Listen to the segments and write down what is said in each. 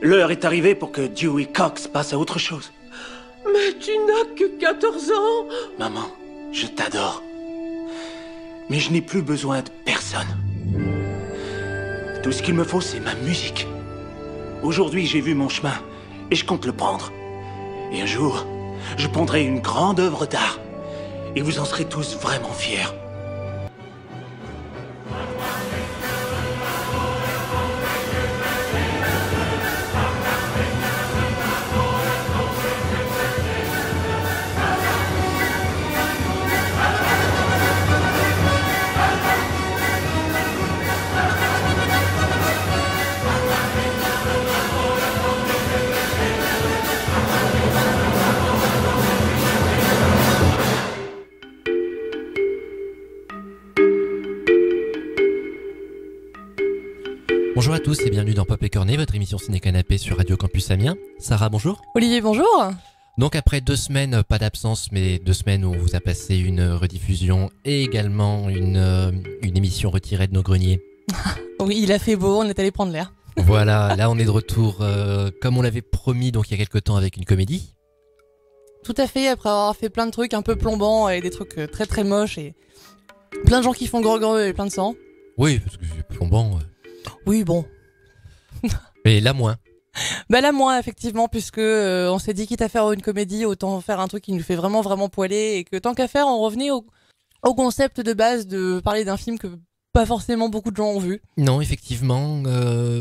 L'heure est arrivée pour que Dewey Cox passe à autre chose. Mais tu n'as que 14 ans. Maman, je t'adore. Mais je n'ai plus besoin de personne. Tout ce qu'il me faut, c'est ma musique. Aujourd'hui, j'ai vu mon chemin et je compte le prendre. Et un jour, je pondrai une grande œuvre d'art. Et vous en serez tous vraiment fiers. Bonjour à tous et bienvenue dans Pop et Cornet, votre émission Ciné Canapé sur Radio Campus Amiens. Sarah, bonjour. Olivier, bonjour. Donc après 2 semaines, pas d'absence, mais 2 semaines où on vous a passé une rediffusion et également une émission retirée de nos greniers. Oui, il a fait beau, on est allé prendre l'air. Voilà, là on est de retour comme on l'avait promis donc il y a quelques temps avec une comédie. Tout à fait, après avoir fait plein de trucs un peu plombants et des trucs très très moches et plein de gens qui font gros et plein de sang. Oui, parce que c'est plombant. Oui, bon. Mais là moins. Bah là moins effectivement, puisque on s'est dit quitte à faire une comédie, autant faire un truc qui nous fait vraiment poiler, et que tant qu'à faire, on revenait au concept de base de parler d'un film que pas forcément beaucoup de gens ont vu. Non, effectivement,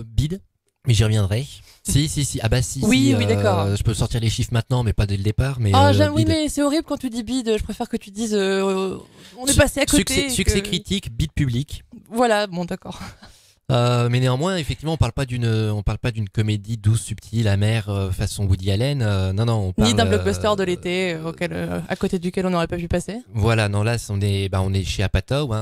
bide, mais j'y reviendrai. Si. Ah bah si. Oui, si, d'accord. Je peux sortir les chiffres maintenant, mais pas dès le départ. Mais Oui, bide. mais c'est horrible quand tu dis bide. Je préfère que tu dises on est passé à côté. Succès critique, bide public. Voilà, bon d'accord. Mais néanmoins, effectivement, on parle pas d'une comédie douce, subtile, amère, façon Woody Allen. Non, on parle ni d'un blockbuster de l'été à côté duquel on n'aurait pas pu passer. Voilà, non, là, on est chez Apatow,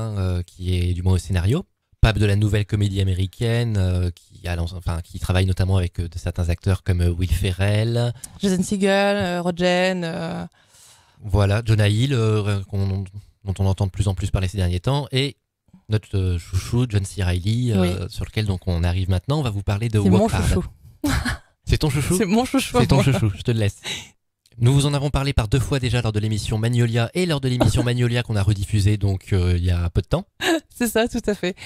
qui est du moins au scénario. Pas de la nouvelle comédie américaine, qui travaille notamment avec certains acteurs comme Will Ferrell, Jason Segel, Rogen. Voilà, Jonah Hill, dont on entend de plus en plus parler ces derniers temps, et notre chouchou John C. Reilly, Oui. sur lequel donc on arrive maintenant. On va vous parler de C'est mon Walk Hard. chouchou. C'est ton chouchou? C'est mon chouchou. C'est ton moi. chouchou, je te le laisse. Nous vous en avons parlé par 2 fois déjà lors de l'émission Magnolia et lors de l'émission Magnolia qu'on a rediffusée donc il y a peu de temps. C'est ça, tout à fait.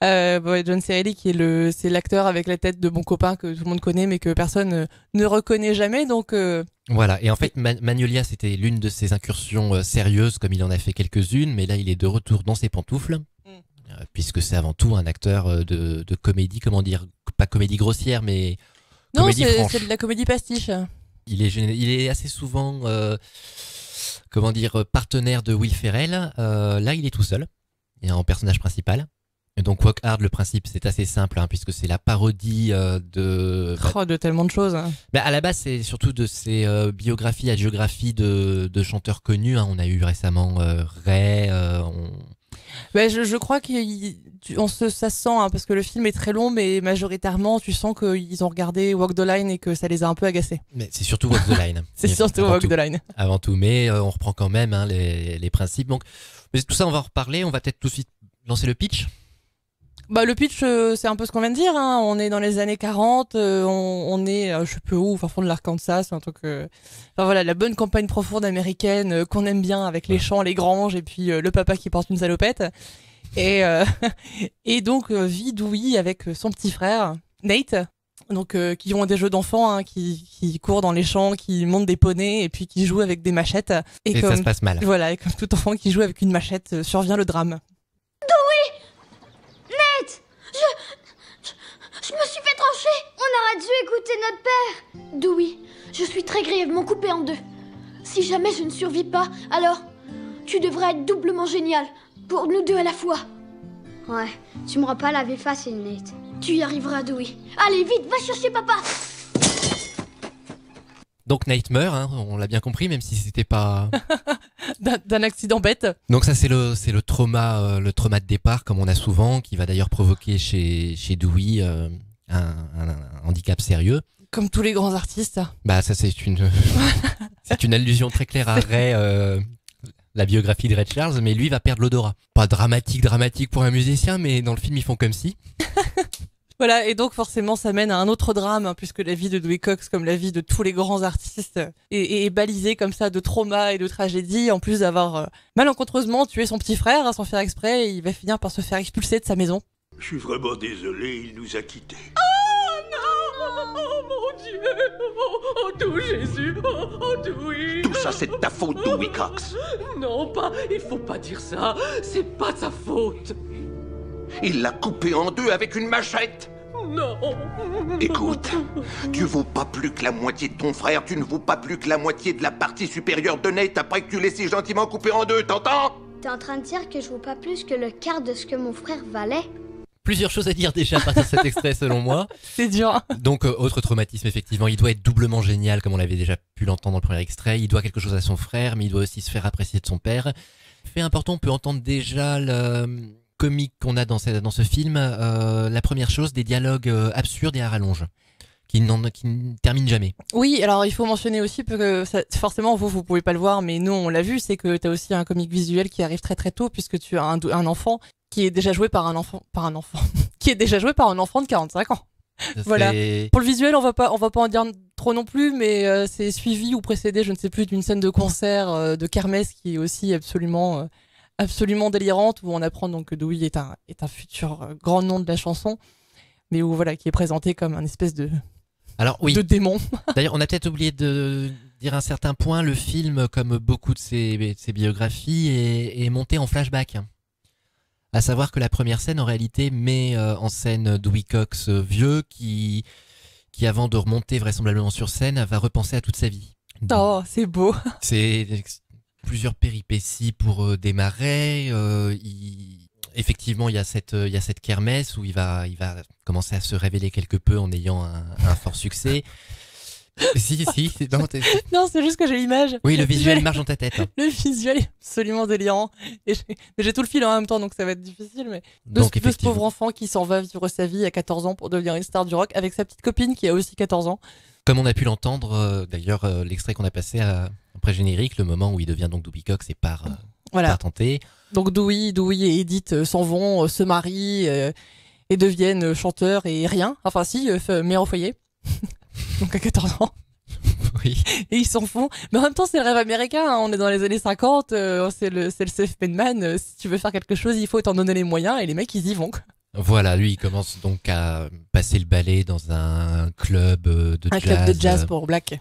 John C. Reilly c'est l'acteur avec la tête de bon copain que tout le monde connaît mais que personne ne reconnaît jamais, donc Voilà, et en fait Magnolia c'était l'une de ses incursions sérieuses comme il en a fait quelques-unes, mais là il est de retour dans ses pantoufles. Puisque c'est avant tout un acteur de comédie, comment dire, pas comédie grossière, mais non, comédie franche. c'est de la comédie pastiche. Il est assez souvent, partenaire de Will Ferrell. Là, il est tout seul, et en personnage principal. Et donc, Walk Hard, le principe, c'est assez simple, puisque c'est la parodie De tellement de choses. à la base, c'est surtout de ces biographies, hagiographies de chanteurs connus. On a eu récemment Ray. Je crois ça se sent, parce que le film est très long, mais majoritairement tu sens qu'ils ont regardé Walk the Line et que ça les a un peu agacés. Mais c'est surtout Walk the Line. C'est surtout Avant Walk tout. the Line. Avant tout, mais on reprend quand même les principes. Donc, mais tout ça, on va en reparler. On va peut-être tout de suite lancer le pitch. Le pitch, c'est un peu ce qu'on vient de dire. On est dans les années 40, on est, je sais plus où, au fin fond de l'Arkansas, un truc. La bonne campagne profonde américaine qu'on aime bien, avec les champs, les granges, et puis le papa qui porte une salopette. Et donc vit Dewey avec son petit frère Nate, donc qui ont des jeux d'enfants, qui courent dans les champs, qui montent des poneys, et puis qui jouent avec des machettes. Et ça se passe mal. Voilà, et comme tout enfant qui joue avec une machette, survient le drame. Je me suis fait trancher. On aurait dû écouter notre père. Dewey, je suis très grièvement coupée en 2. Si jamais je ne survis pas, alors tu devrais être doublement génial. Pour nous 2 à la fois. Ouais, tu m'auras pas lavé facile, Nate. Tu y arriveras, Dewey. Allez, vite, va chercher papa. Donc Nate meurt, on l'a bien compris, même si c'était pas d'un accident bête. Donc ça c'est le trauma de départ, comme on a souvent, qui va d'ailleurs provoquer chez Dewey un handicap sérieux. Comme tous les grands artistes. Ça c'est une allusion très claire à Ray, la biographie de Ray Charles, mais lui va perdre l'odorat. Pas dramatique pour un musicien, mais dans le film ils font comme si. Voilà, et donc forcément ça mène à un autre drame, hein, puisque la vie de Dewey Cox, comme la vie de tous les grands artistes, est balisée comme ça de traumas et de tragédies, en plus d'avoir malencontreusement tué son petit frère, hein, sans faire exprès, et il va finir par se faire expulser de sa maison. Je suis vraiment désolé, il nous a quittés. Oh mon Dieu! Oh tout Jésus! Oh Dewey! Tout ça, c'est de ta faute, Dewey Cox. Non, pas, il faut pas dire ça. C'est pas de sa faute. Il l'a coupé en deux avec une machette. Non. Écoute, tu vaux pas plus que la moitié de ton frère, tu ne vaux pas plus que la moitié de la partie supérieure de Nate après que tu l'aies si gentiment coupé en deux, t'entends? T'es en train de dire que je vaux pas plus que le quart de ce que mon frère valait? Plusieurs choses à dire déjà à partir de cet extrait selon moi. C'est dur. Donc autre traumatisme effectivement, il doit être doublement génial comme on l'avait déjà pu l'entendre dans le premier extrait, il doit quelque chose à son frère mais il doit aussi se faire apprécier de son père. Fait important, on peut entendre déjà le comique qu'on a dans ce film, la première chose, des dialogues absurdes et à rallonge. Qui ne terminent jamais. Oui, alors il faut mentionner aussi que forcément vous pouvez pas le voir, mais nous on l'a vu, c'est que t'as aussi un comique visuel qui arrive très très tôt puisque tu as un enfant qui est déjà joué par un enfant qui est déjà joué par un enfant de 45 ans. Voilà. Pour le visuel, on va pas en dire trop non plus, mais c'est suivi ou précédé, je ne sais plus, d'une scène de concert de kermesse qui est aussi absolument délirante, où on apprend donc que Dewey est un futur grand nom de la chanson, mais où voilà, qui est présenté comme un espèce de démon. D'ailleurs, on a peut-être oublié de dire un certain point, le film, comme beaucoup de ses biographies, est monté en flashback. À savoir que la première scène, en réalité, met en scène Dewey Cox vieux qui, avant de remonter vraisemblablement sur scène, va repenser à toute sa vie. Oh, c'est beau. C'est plusieurs péripéties pour démarrer. Effectivement, il y a cette kermesse où il va commencer à se révéler quelque peu en ayant un fort succès. Si. Non, c'est juste que j'ai l'image. Oui, le visuel marche dans ta tête. Le visuel est absolument délirant. Et j'ai tout le fil en même temps, donc ça va être difficile. Mais de ce pauvre enfant qui s'en va vivre sa vie à 14 ans pour devenir une star du rock avec sa petite copine qui a aussi 14 ans. Comme on a pu l'entendre, d'ailleurs, l'extrait qu'on a passé après générique, le moment où il devient donc Dewey Cox et part tenter. Donc Dewey et Edith s'en vont, se marient et deviennent chanteurs et rien. Enfin si, mère au foyer. Donc à 14 ans. Oui. Et ils s'en font. Mais en même temps, c'est le rêve américain. Hein. On est dans les années 50. C'est le self-made man. Si tu veux faire quelque chose, il faut t'en donner les moyens. Et les mecs, ils y vont. Voilà, lui, il commence donc à passer le ballet dans un club de jazz. Un club de jazz pour Black.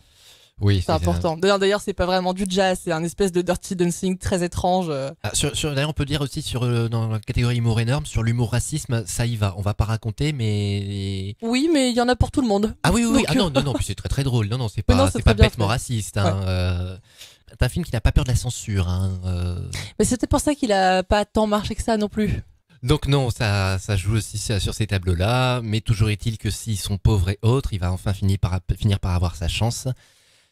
Oui, c'est important. D'ailleurs, c'est pas vraiment du jazz, c'est un espèce de dirty dancing très étrange. D'ailleurs, on peut dire aussi dans la catégorie humour énorme, sur l'humour racisme, ça y va. On va pas raconter, mais oui, mais il y en a pour tout le monde. Ah oui. Donc... Ah non, puis c'est très très drôle. Non, c'est pas bêtement raciste. Hein. C'est un film qui n'a pas peur de la censure. Hein. Mais c'était pour ça qu'il a pas tant marché que ça non plus. Donc non, ça joue aussi sur ces tableaux-là, mais toujours est-il que s'ils sont pauvres et autres, il va enfin finir par avoir sa chance.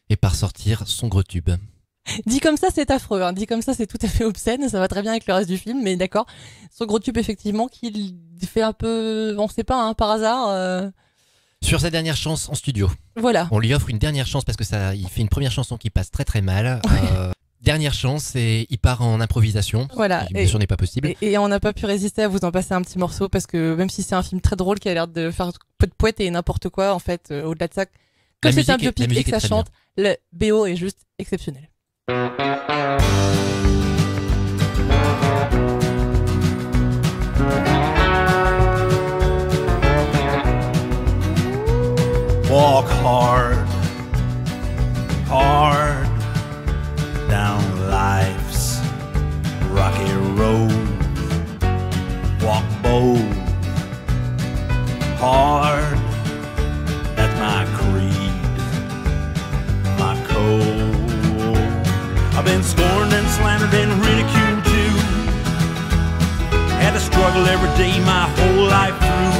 Et par sortir son gros tube. Dit comme ça, c'est affreux. Hein. Dit comme ça, c'est tout à fait obscène. Ça va très bien avec le reste du film, mais d'accord. Son gros tube, effectivement, qu'il fait un peu, on sait pas, hein, par hasard. Sur sa dernière chance en studio. Voilà. On lui offre une dernière chance parce que il fait une première chanson qui passe très très mal. Dernière chance et il part en improvisation. Voilà. Qui bien sûr n'est pas possible. Et on n'a pas pu résister à vous en passer un petit morceau parce que même si c'est un film très drôle qui a l'air de faire peu de poète et n'importe quoi, en fait, au-delà de ça. Comme c'est un biopic et que ça chante, le BO est juste exceptionnel. Walk hard down life's rocky road. Walk bold, hard. That's my creed, my code. I've been scorned and slandered and ridiculed too. Had to struggle every day my whole life through.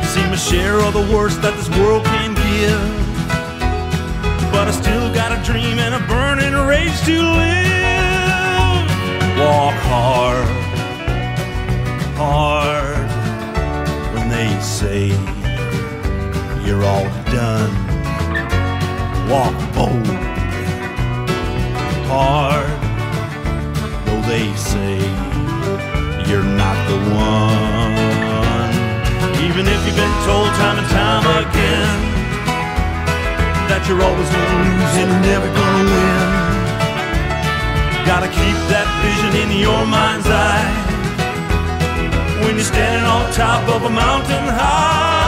See my share of the worst that this world can give, but I still got a dream and a burning rage to live. Walk hard when they say you're all done. Walk bold, hard, though they say you're not the one. Even if you've been told time and time again that you're always gonna lose and never gonna win. Gotta keep that vision in your mind's eye when you're standing on top of a mountain high.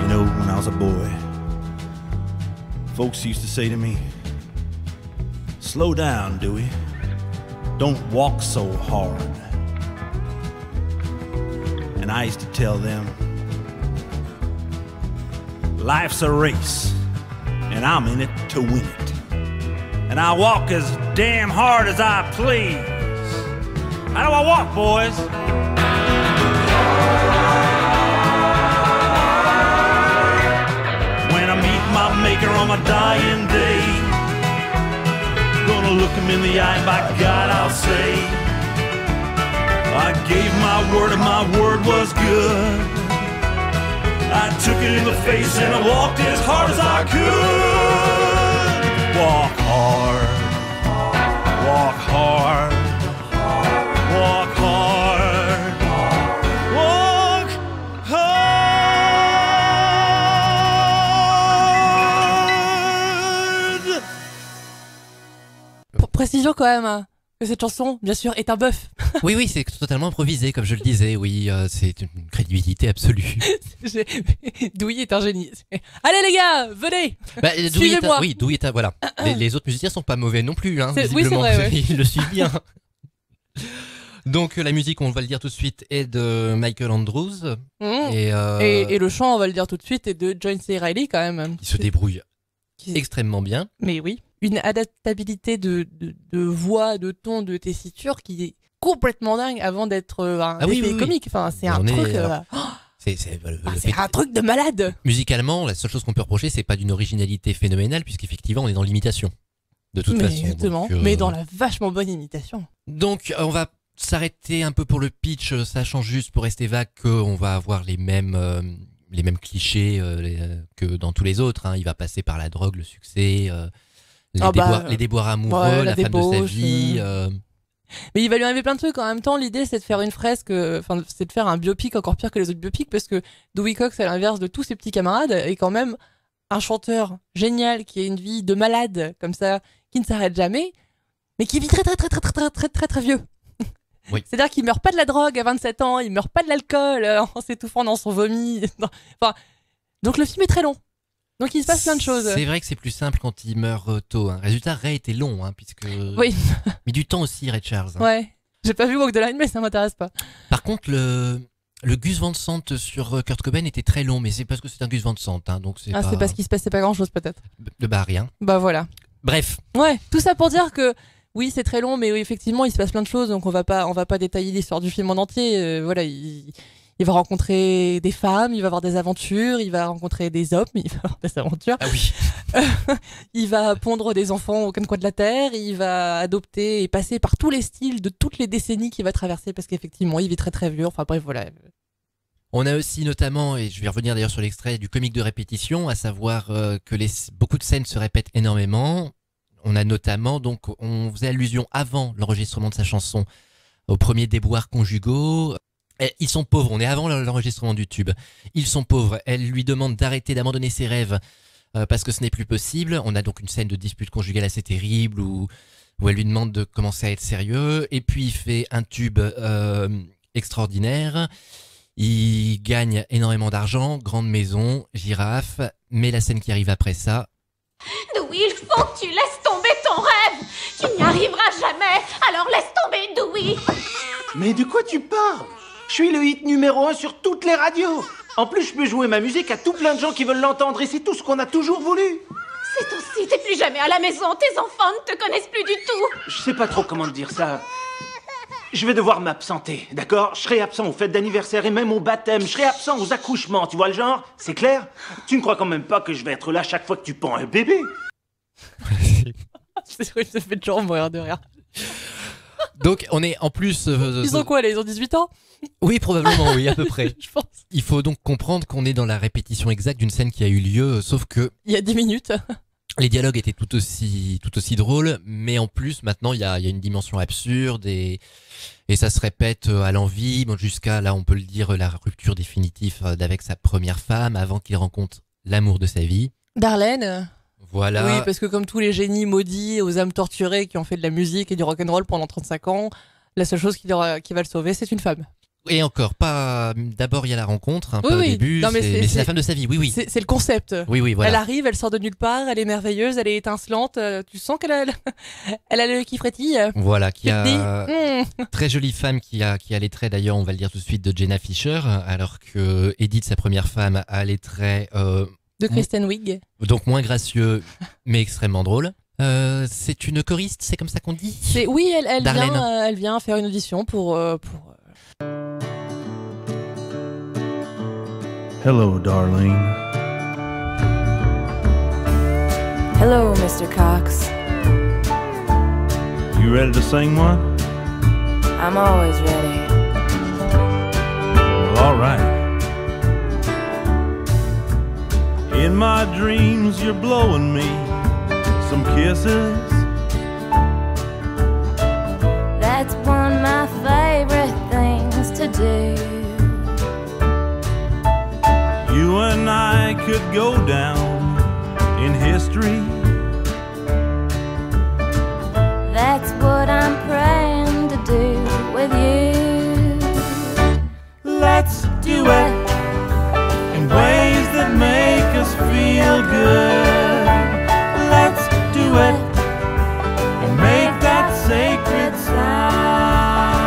You know, when I was a boy, folks used to say to me, "Slow down, Dewey. Don't walk so hard." And I used to tell them, life's a race, and I'm in it to win it. And I walk as damn hard as I please. How do I walk, boys? When I meet my maker on my dying day, gonna look him in the eye, by God I'll say, I gave my word and my word was good. I took it in the face and I walked as hard as I could. Walk hard, walk hard, walk hard, walk hard. Précision quand même hein, que cette chanson, bien sûr, est un bœuf. Oui, c'est totalement improvisé, comme je le disais. Oui, c'est une crédibilité absolue. Dewey est un génie. Allez les gars, venez. Bah, Suivez-moi. Dewey est un, voilà. Les autres musiciens sont pas mauvais non plus, hein, Oui, visiblement. c'est vrai, ouais. Ils le suivent bien. Donc la musique, on va le dire tout de suite, est de Michael Andrews. Et le chant, on va le dire tout de suite, est de John C. Reilly quand même. il se débrouille extrêmement bien. Mais oui, une adaptabilité de voix, de ton, de tessiture qui est complètement dingue avant d'être un effet comique. Enfin, c'est un truc. C'est un truc de malade. Musicalement, la seule chose qu'on peut reprocher, c'est pas d'une originalité phénoménale, puisqu'effectivement, on est dans l'imitation. De toute façon. Exactement. Donc, mais dans la vachement bonne imitation. Donc, on va s'arrêter un peu pour le pitch, sachant juste pour rester vague qu'on va avoir les mêmes clichés que dans tous les autres. Hein. Il va passer par la drogue, le succès, les déboires amoureux, la femme de sa vie. Mais il va lui arriver plein de trucs. En même temps, l'idée, c'est de faire une fresque, c'est de faire un biopic encore pire que les autres biopics, parce que Dewey Cox, à l'inverse de tous ses petits camarades, est quand même un chanteur génial qui a une vie de malade, comme ça, qui ne s'arrête jamais, mais qui vit très vieux. Oui. C'est-à-dire qu'il meurt pas de la drogue à 27 ans, il meurt pas de l'alcool en s'étouffant dans son vomi. Enfin, donc le film est très long. Donc il se passe plein de choses. C'est vrai que c'est plus simple quand il meurt tôt. Hein. Résultat, Ray était long, hein, puisque... Oui. Mais du temps aussi, Ray Charles. Hein. Ouais. J'ai pas vu Walk the Line, mais ça m'intéresse pas. Par contre, le Gus Van Sant sur Kurt Cobain était très long, mais c'est parce que c'est un Gus Van Sant. Hein, donc c'est c'est parce qu'il se passait pas grand-chose, peut-être. Bah, rien. Bah voilà. Bref. Ouais, tout ça pour dire que... Oui, c'est très long, mais oui, effectivement, il se passe plein de choses, donc on va pas détailler l'histoire du film en entier. Voilà, il va rencontrer des femmes, il va avoir des aventures, il va rencontrer des hommes, il va avoir des aventures. Ah oui. Il va pondre des enfants aux quatre coins de la terre, il va adopter et passer par tous les styles de toutes les décennies qu'il va traverser, parce qu'effectivement, il vit très vieux. Enfin bref, voilà. On a aussi notamment, et je vais revenir d'ailleurs sur l'extrait, du comique de répétition, à savoir que beaucoup de scènes se répètent énormément. On a notamment, donc, on faisait allusion avant l'enregistrement de sa chanson aux premiers déboires conjugaux. Ils sont pauvres, on est avant l'enregistrement du tube. Ils sont pauvres, elle lui demande d'arrêter, d'abandonner ses rêves parce que ce n'est plus possible. On a donc une scène de dispute conjugale assez terrible où elle lui demande de commencer à être sérieux. Et puis il fait un tube extraordinaire. Il gagne énormément d'argent, grande maison, girafe. Mais la scène qui arrive après ça... Dewey, il faut que tu laisses tomber ton rêve. Tu n'y arriveras jamais, alors laisse tomber, Dewey. Mais de quoi tu parles? Je suis le hit numéro 1 sur toutes les radios. En plus, je peux jouer ma musique à tout plein de gens qui veulent l'entendre et c'est tout ce qu'on a toujours voulu. C'est aussi, t'es plus jamais à la maison, tes enfants ne te connaissent plus du tout. Je sais pas trop comment te dire ça. Je vais devoir m'absenter, d'accord? Je serai absent aux fêtes d'anniversaire et même au baptême. Je serai absent aux accouchements, tu vois le genre? C'est clair? Tu ne crois quand même pas que je vais être là chaque fois que tu pends un bébé? C'est vrai, ça fait toujours mourir de rire. Donc on est en plus... Ils ont quoi là? Ils ont 18 ans? Oui, probablement, oui, à peu près. Je pense. Il faut donc comprendre qu'on est dans la répétition exacte d'une scène qui a eu lieu, sauf que Il y a 10 minutes. les dialogues étaient tout aussi drôles, mais en plus maintenant il y a une dimension absurde et ça se répète à l'envi, bon, jusqu'à là on peut le dire la rupture définitive avec sa première femme avant qu'il rencontre l'amour de sa vie. Darlene. Voilà. Oui, parce que comme tous les génies maudits aux âmes torturées qui ont fait de la musique et du rock'n'roll pendant 35 ans, la seule chose qui va le sauver, c'est une femme. Et encore, pas. D'abord, il y a la rencontre, hein, Oui, pas au oui. début, Non, mais mais c'est la femme de sa vie, oui, oui. C'est le concept. Oui, oui, voilà. Elle arrive, elle sort de nulle part, elle est merveilleuse, elle est étincelante. Tu sens qu'elle a, elle a le qui frétille. Voilà, qui Tu te a. dis, Très jolie femme qui a les traits, d'ailleurs, on va le dire tout de suite, de Jenna Fischer, alors que Edith, sa première femme, a les traits. De Kristen Wiig. Donc moins gracieux, mais extrêmement drôle. C'est une choriste, c'est comme ça qu'on dit? Oui, Darlene. elle vient faire une audition pour Hello, darling. Hello, Mr. Cox. You ready to sing one? I'm always ready. Well, all right. In my dreams, you're blowing me some kisses. That's one of my favorite things to do. You and I could go down in history. That's what I'm praying to do with you. Let's do it in ways that make us feel good. Let's do it and make that sacred sound.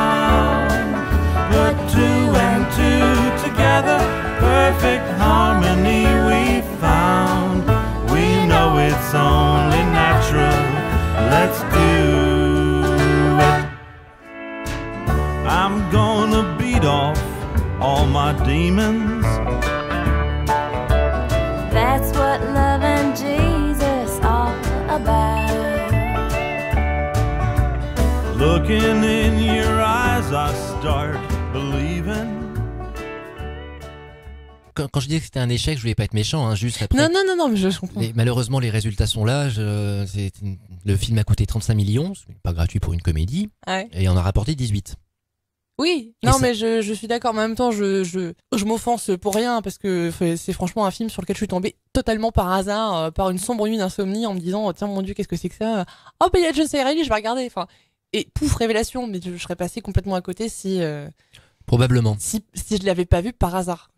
Put two and two together, perfect harmony we found. We know it's only natural. Let's do it. I'm gonna beat off all my demons. That's what loving Jesus all about. Looking in your eyes, I start believing. Quand je disais que c'était un échec, je voulais pas être méchant, hein, juste après. Non, mais je comprends. Malheureusement, les résultats sont là. Le film a coûté 35 millions, c'est pas gratuit pour une comédie, Ouais. et on a rapporté 18. Oui, Et non, ça- mais je suis d'accord. Mais en même temps, je m'offense pour rien parce que c'est franchement un film sur lequel je suis tombée totalement par hasard, par une sombre nuit d'insomnie, en me disant oh, tiens mon Dieu, qu'est-ce que c'est que ça? Oh bah il y a John C. Reilly, je vais regarder. Enfin, et pouf, révélation. Mais je serais passée complètement à côté si Probablement. je l'avais pas vu par hasard.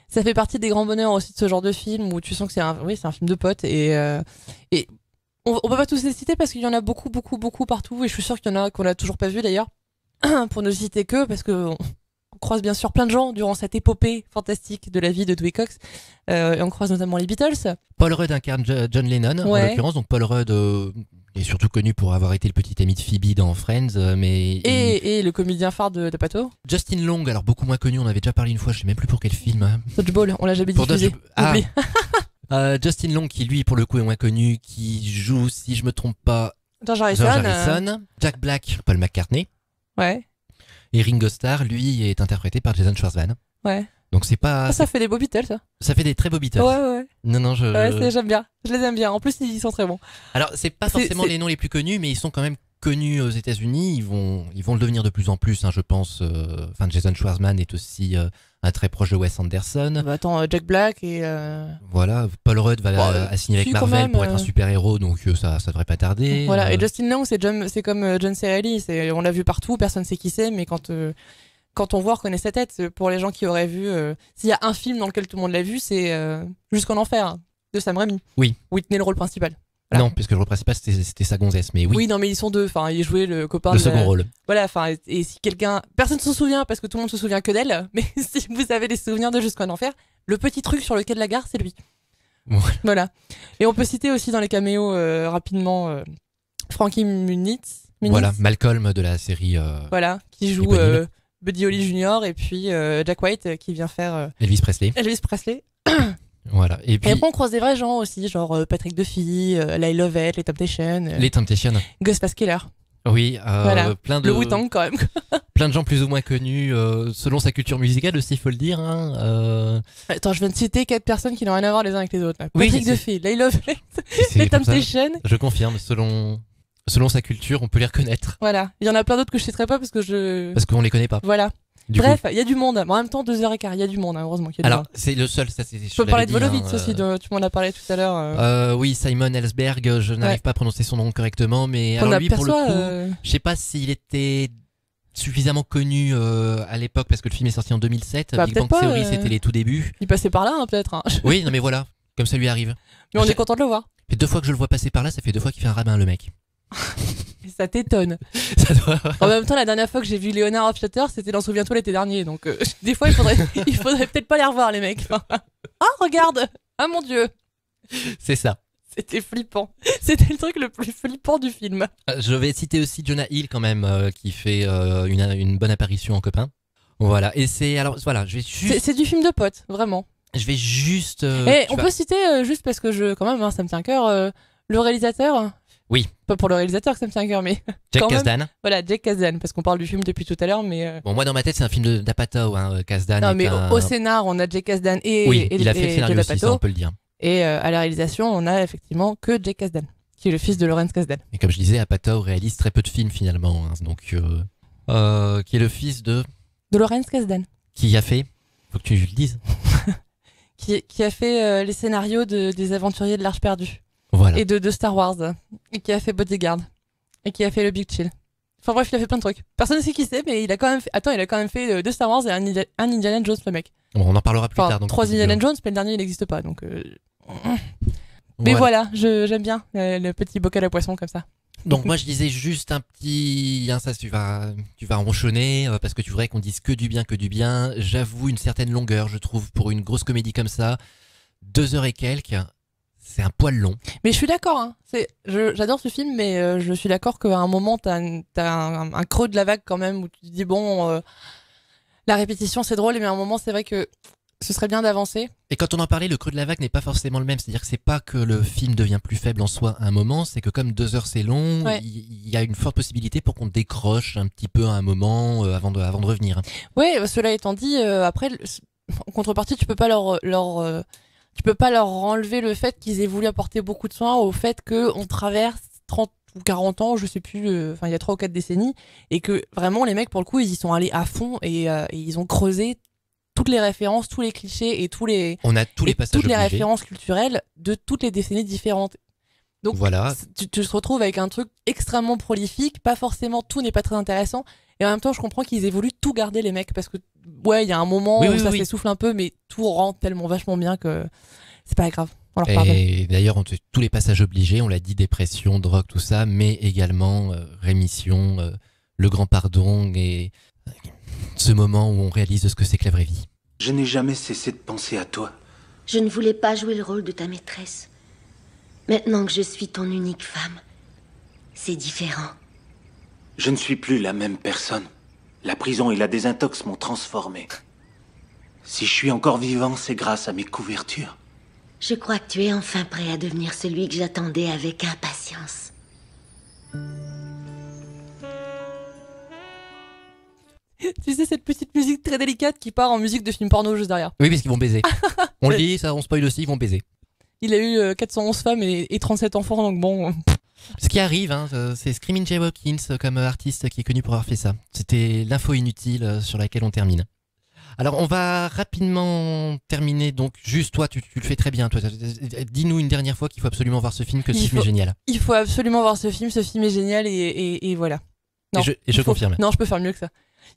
Ça fait partie des grands bonheurs aussi de ce genre de film où tu sens que c'est un film de potes et on peut pas tous les citer parce qu'il y en a beaucoup partout et je suis sûre qu'il y en a qu'on a toujours pas vu d'ailleurs pour ne citer que parce que on croise bien sûr plein de gens durant cette épopée fantastique de la vie de Dewey Cox et on croise notamment les Beatles. Paul Rudd incarne John Lennon, Ouais. en l'occurrence. Donc Paul Rudd est surtout connu pour avoir été le petit ami de Phoebe dans Friends, mais Et le comédien phare de Pato. Justin Long, alors beaucoup moins connu, on avait déjà parlé une fois, je sais même plus pour quel film. Dodgeball, on l'a jamais Pour diffusé. Dodge- Oublie. Justin Long, qui lui pour le coup est moins connu, qui joue, si je me trompe pas, George Harrison. George Harrison, Jack Black, Paul McCartney, Ouais, et Ringo Starr, lui est interprété par Jason Schwartzman. ouais. Donc c'est pas, Ah, ça fait des beaux Beatles, ça. ça fait des très beaux Beatles. Ouais. Non, Ouais, j'aime bien. Je les aime bien. En plus, ils sont très bons. Alors, c'est pas C'est- forcément c'est- les noms les plus connus, mais ils sont quand même connus aux États-Unis. Ils vont le devenir de plus en plus, hein, je pense. Enfin, Jason Schwartzman est aussi un très proche de Wes Anderson. Bah, attends, Jack Black et. Voilà, Paul Rudd va signer avec si, quand Marvel même, pour être un super-héros, donc ça devrait pas tarder. Voilà. Et Justin Long, c'est comme John C. Reilly. On l'a vu partout, personne sait qui c'est, mais quand on voit, on reconnaît sa tête. Pour les gens qui auraient vu, s'il y a un film dans lequel tout le monde l'a vu, c'est Jusqu'en Enfer de Sam Raimi. Oui. Où il tenait le rôle principal. Voilà. Non, puisque le rôle principal c'était sa gonzesse, mais oui. Oui, non, mais ils sont deux. Enfin, il jouait le copain. Le de la- second rôle. Voilà. Enfin, et si personne ne se souvient parce que tout le monde se souvient que d'elle. Mais si vous avez des souvenirs de Jusqu'en Enfer, le petit truc sur le quai de la gare, c'est lui. Voilà. Et on peut citer aussi dans les caméos rapidement Frankie Muniz. Voilà, Malcolm de la série Voilà, qui joue éponyme. Buddy Holly Jr. et puis Jack White qui vient faire Elvis Presley. Elvis Presley. Voilà. Et Et puis après on croise des vrais gens aussi, genre Patrick Duffy, Lyle Lovett, les Temptations, les Temptations. Gus Paskeller. Oui, Voilà. plein de Le Wu-Tang quand même. plein de gens plus ou moins connus selon sa culture musicale aussi, il faut le dire. Hein, Attends, je viens de citer 4 personnes qui n'ont rien à voir les uns avec les autres. Là. Oui, Patrick c'est- Duffy, Layla Lovelace, c'est les comme ça. Temptations. Je confirme, selon sa culture, on peut les reconnaître Voilà. Il y en a plein d'autres que je citerai pas parce que je. parce qu'on les connaît pas. Voilà. Du coup. Bref, il y a du monde. Mais en même temps, 2h15, il y a du monde, hein, heureusement qu'il y a du Alors monde. c'est le seul, ça c'est. Je peux parler de Volovitz aussi, tu m'en as parlé tout à l'heure. Oui, Simon Ellsberg, je n'arrive Ouais. pas à prononcer son nom correctement, mais Qu'on alors lui pour le aperçoit, coup, je sais pas s'il était suffisamment connu à l'époque parce que le film est sorti en 2007. Bah, Big peut-être Bang pas, Theory, c'était les tout débuts. Il passait par là, hein, peut-être. Hein. Oui, non mais voilà, comme ça lui arrive. Mais on est content de le voir. Ça fait 2 fois que je le vois passer par là, ça fait 2 fois qu'il fait un rabbin le mec. Et ça t'étonne. Ça doit- En même temps, la dernière fois que j'ai vu Léonard Hofstadter, c'était dans Souviens-toi l'été dernier. Donc, des fois, il faudrait peut-être pas les revoir, les mecs. Enfin, ah, regarde! Ah mon dieu! C'est ça. C'était flippant. C'était le truc le plus flippant du film. Je vais citer aussi Jonah Hill quand même, qui fait une bonne apparition en copain. Voilà, et c'est alors voilà, C'est du film de potes, vraiment. je vais juste. Et tu on vas- peut citer, juste parce que quand même, hein, ça me tient à cœur, le réalisateur. Oui. Pas pour le réalisateur que ça me tient à cœur, mais. Jack quand même. Kasdan. Voilà, Jack Kasdan, parce qu'on parle du film depuis tout à l'heure, mais. Bon, moi dans ma tête c'est un film d'Apatow, hein, Kasdan. Non, est mais un- au scénar, on a Jack Kasdan et Oui, il a fait le et scénario Judd aussi, ça Apatow. on peut le dire. Et à la réalisation, on a effectivement que Jack Kasdan, qui est le fils de Lawrence Kasdan. Et comme je disais, Apatow réalise très peu de films finalement, hein, donc qui est le fils de De Lawrence Kasdan. qui a fait. Faut que tu le dises. Qui a fait les scénarios des Aventuriers de l'Arche perdue. Voilà. Et de Star Wars. Et qui a fait Bodyguard. Et qui a fait le Big Chill. Enfin bref, il a fait plein de trucs. Personne ne sait qui c'est, mais il a quand même fait. Attends, il a quand même fait 2 Star Wars et un Indiana Jones, le mec. Bon, on en parlera plus Enfin, tard. Donc 3 Indiana visiblement. Jones, mais le dernier il n'existe pas. Donc. Mais voilà, j'aime bien le petit bocal à poisson comme ça. Donc moi je disais juste un petit, hein, ça tu vas ronchonner parce que tu voudrais qu'on dise que du bien. J'avoue une certaine longueur, je trouve, pour une grosse comédie comme ça, 2 heures et quelques, c'est un poil long. Mais je suis d'accord. Hein. J'adore ce film, mais je suis d'accord qu'à un moment t'as un creux de la vague quand même où tu te dis bon, la répétition c'est drôle, mais à un moment c'est vrai que ce serait bien d'avancer. Et quand on en parlait, le creux de la vague n'est pas forcément le même, c'est-à-dire que c'est pas que le film devient plus faible en soi à un moment, c'est que comme 2 heures c'est long, Ouais. il y a une forte possibilité pour qu'on décroche un petit peu à un moment avant de revenir. Ouais, cela étant dit, après, en contrepartie, tu peux pas tu peux pas leur enlever le fait qu'ils aient voulu apporter beaucoup de soin au fait qu'on traverse 30 ou 40 ans, je sais plus, enfin il y a 3 ou 4 décennies, et que vraiment les mecs pour le coup ils y sont allés à fond et ils ont creusé toutes les références, tous les clichés et On a tous les passages toutes les obligés. références culturelles de toutes les décennies différentes. Donc Voilà. tu te retrouves avec un truc extrêmement prolifique, pas forcément tout n'est pas très intéressant, et en même temps je comprends qu'ils aient voulu tout garder les mecs parce que ouais il y a un moment Oui, où oui, ça oui. s'essouffle un peu, mais tout rentre tellement vachement bien que c'est pas grave. On leur pardonne. Et d'ailleurs, tous les passages obligés, on l'a dit, dépression, drogue, tout ça, mais également rémission, le grand pardon et ce moment où on réalise ce que c'est que la vraie vie. Je n'ai jamais cessé de penser à toi. Je ne voulais pas jouer le rôle de ta maîtresse. Maintenant que je suis ton unique femme, c'est différent. Je ne suis plus la même personne. La prison et la désintox m'ont transformé. Si je suis encore vivant, c'est grâce à mes couvertures. Je crois que tu es enfin prêt à devenir celui que j'attendais avec impatience. Tu sais cette petite musique très délicate qui part en musique de film porno juste derrière. Oui, parce qu'ils vont baiser. On le dit, ça, on spoil aussi, ils vont baiser. Il a eu 411 femmes et 37 enfants, donc bon. Ce qui arrive, hein, c'est Screaming Jay Hawkins comme artiste qui est connu pour avoir fait ça. C'était l'info inutile sur laquelle on termine. Alors on va rapidement terminer, donc juste toi, tu le fais très bien. Toi, dis-nous une dernière fois qu'il faut absolument voir ce film, que ce film est génial. Il faut absolument voir ce film est génial et voilà. Non, et je confirme. Non, je peux faire mieux que ça.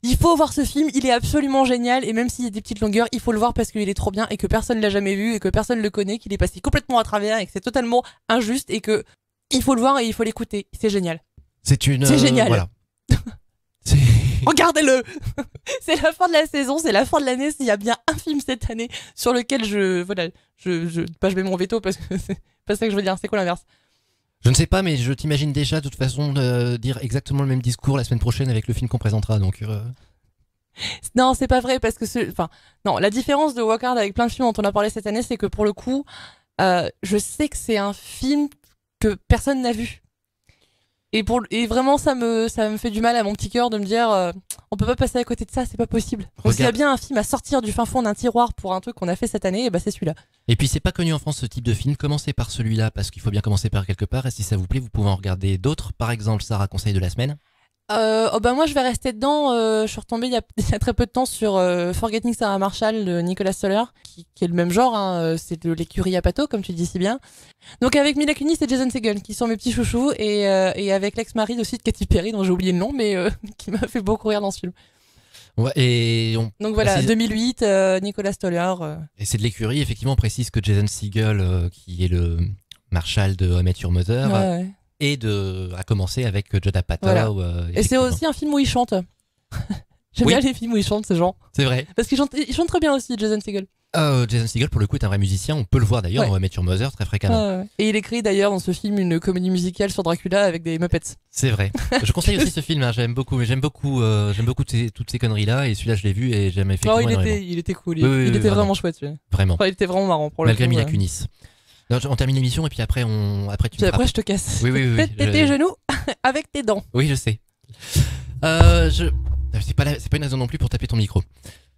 Il faut voir ce film, il est absolument génial, et même s'il y a des petites longueurs, il faut le voir parce qu'il est trop bien et que personne l'a jamais vu et que personne le connaît, qu'il est passé complètement à travers et que c'est totalement injuste et que il faut le voir et il faut l'écouter. C'est génial. C'est génial. Voilà. Regardez-le. C'est la fin de la saison, c'est la fin de l'année. S'il y a bien un film cette année sur lequel je mets mon veto parce que c'est pas ça que je veux dire. C'est quoi l'inverse? Je ne sais pas, mais je t'imagine déjà de toute façon dire exactement le même discours la semaine prochaine avec le film qu'on présentera. Donc non, c'est pas vrai parce que non, la différence de Walk Hard avec plein de films dont on a parlé cette année, c'est que pour le coup, je sais que c'est un film que personne n'a vu. Et vraiment, ça me fait du mal à mon petit cœur de me dire, on peut pas passer à côté de ça, c'est pas possible. Donc s'il y a bien un film à sortir du fin fond d'un tiroir pour un truc qu'on a fait cette année, c'est celui-là. Et puis c'est pas connu en France ce type de film. Commencez par celui-là parce qu'il faut bien commencer par quelque part. Et si ça vous plaît, vous pouvez en regarder d'autres. Par exemple, Sarah, conseil de la semaine. Moi je vais rester dedans. Je suis retombée il y a très peu de temps sur Forgetting Sarah Marshall de Nicolas Stoller, qui est le même genre, hein, c'est de l'écurie à Pato, comme tu dis si bien. Donc avec Mila Kunis et Jason Segel qui sont mes petits chouchous, et avec l'ex-mari aussi de Katy Perry dont j'ai oublié le nom, mais qui m'a fait beaucoup rire dans ce film. Ouais, donc voilà, 2008, Nicolas Stoller. Et c'est de l'écurie, effectivement, on précise que Jason Segel, qui est le Marshall de How I Met Your Mother, ouais. Et a commencé avec Judd Apatow. Voilà. Et c'est aussi un film où il chante. J'aime bien les films où il chante, ces gens. C'est vrai. Parce qu'il chante très bien aussi, Jason Segel. Jason Segel, pour le coup, est un vrai musicien. On peut le voir d'ailleurs dans How I Met Your Mother très fréquemment. Et il écrit d'ailleurs dans ce film une comédie musicale sur Dracula avec des Muppets. C'est vrai. Je conseille aussi ce film. Hein. J'aime beaucoup toutes ces conneries-là. Et celui-là, je l'ai vu et j'aime effectivement. Il était cool. Il était vraiment chouette. Vraiment. Enfin, il était vraiment marrant pour malgré le coup. Mila Kunis. Non, on termine l'émission et puis après tu me après je te casse. Oui. Tes genoux avec tes dents. Oui, je sais. C'est pas une raison non plus pour taper ton micro.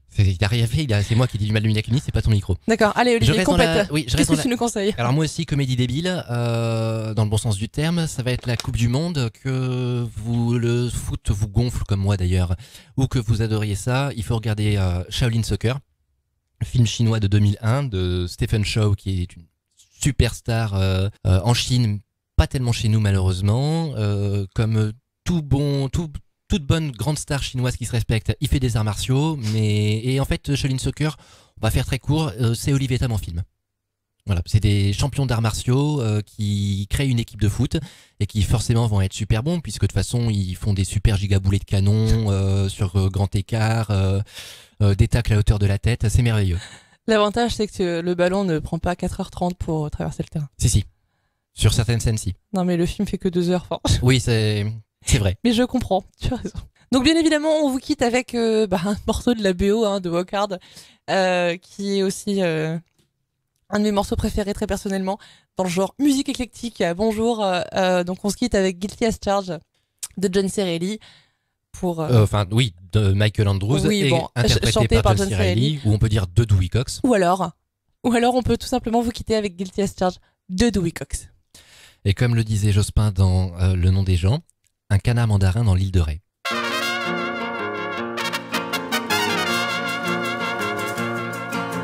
C'est moi qui dis du mal de Mila Kunis, c'est pas ton micro. D'accord, allez Olivier, complète. Qu'est-ce que tu nous conseilles? Alors moi aussi, comédie débile, dans le bon sens du terme, ça va être la Coupe du Monde, que le foot vous gonfle comme moi d'ailleurs, ou que vous adoriez ça, il faut regarder Shaolin Soccer, film chinois de 2001 de Stephen Chow, qui est une superstar en Chine, pas tellement chez nous malheureusement, comme toute bonne grande star chinoise qui se respecte, il fait des arts martiaux, et en fait Shaolin Soccer, on va faire très court, c'est Olivier Tam en film. Voilà, c'est des champions d'arts martiaux qui créent une équipe de foot et qui forcément vont être super bons puisque de toute façon ils font des super gigaboulets de canon sur grand écart, des tacles à hauteur de la tête, c'est merveilleux. L'avantage, c'est que le ballon ne prend pas 4h30 pour traverser le terrain. Si. Sur certaines scènes, si. Non, mais le film fait que 2 heures. Oui, c'est vrai. Mais je comprends, tu as raison. Donc, bien évidemment, on vous quitte avec un morceau de la BO de Walk Hard, qui est aussi un de mes morceaux préférés, très personnellement, dans le genre musique éclectique. Bonjour. Donc, on se quitte avec Guilty as Charged de John Cirelli. De Michael Andrews, interprété par John Cirelli, ou on peut dire de Dewey Cox. Ou alors on peut tout simplement vous quitter avec Guilty as Charged de Dewey Cox. Et comme le disait Jospin dans Le nom des gens, un canard mandarin dans l'île de Ré.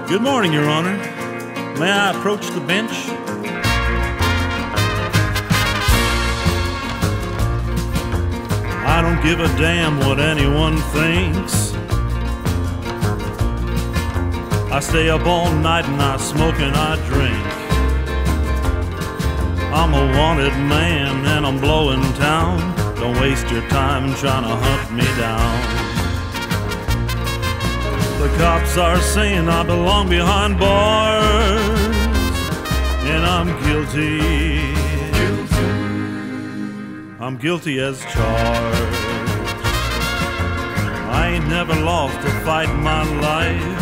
Good morning, Your Honor. May I approach the bench? I don't give a damn what anyone thinks. I stay up all night and I smoke and I drink. I'm a wanted man and I'm blowing town. Don't waste your time trying to hunt me down. The cops are saying I belong behind bars, and I'm guilty. I'm guilty as charged. I ain't never lost a fight in my life.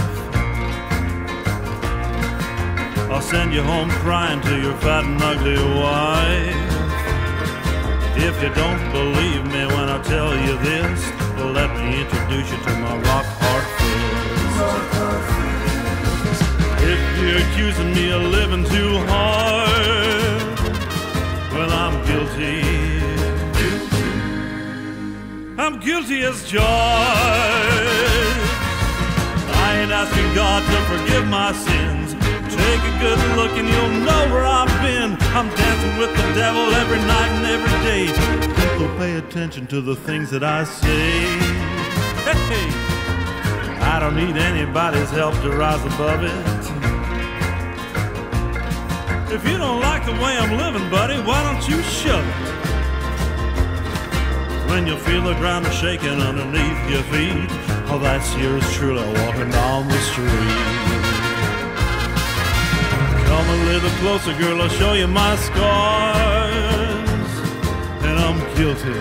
I'll send you home crying to your fat and ugly wife. If you don't believe me when I tell you this, well, let me introduce you to my rock hard fist. If you're accusing me of living too hard, well, I'm guilty. I'm guilty as charged. I ain't asking God to forgive my sins. Take a good look and you'll know where I've been. I'm dancing with the devil every night and every day. People pay attention to the things that I say. Hey, I don't need anybody's help to rise above it. If you don't like the way I'm living, buddy, why don't you shove it? When you feel the ground shaking underneath your feet, oh, that's yours truly walking down the street. Come a little closer, girl, I'll show you my scars. And I'm guilty.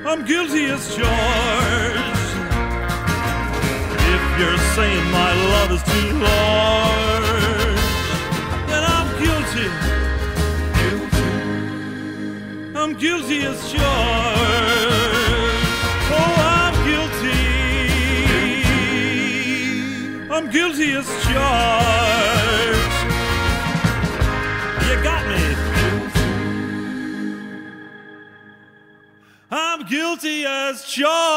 I'm guilty as charged. If you're saying my love is too large, then I'm guilty. I'm guilty as charged. Oh, I'm guilty. I'm guilty as charged. You got me. I'm guilty as charged.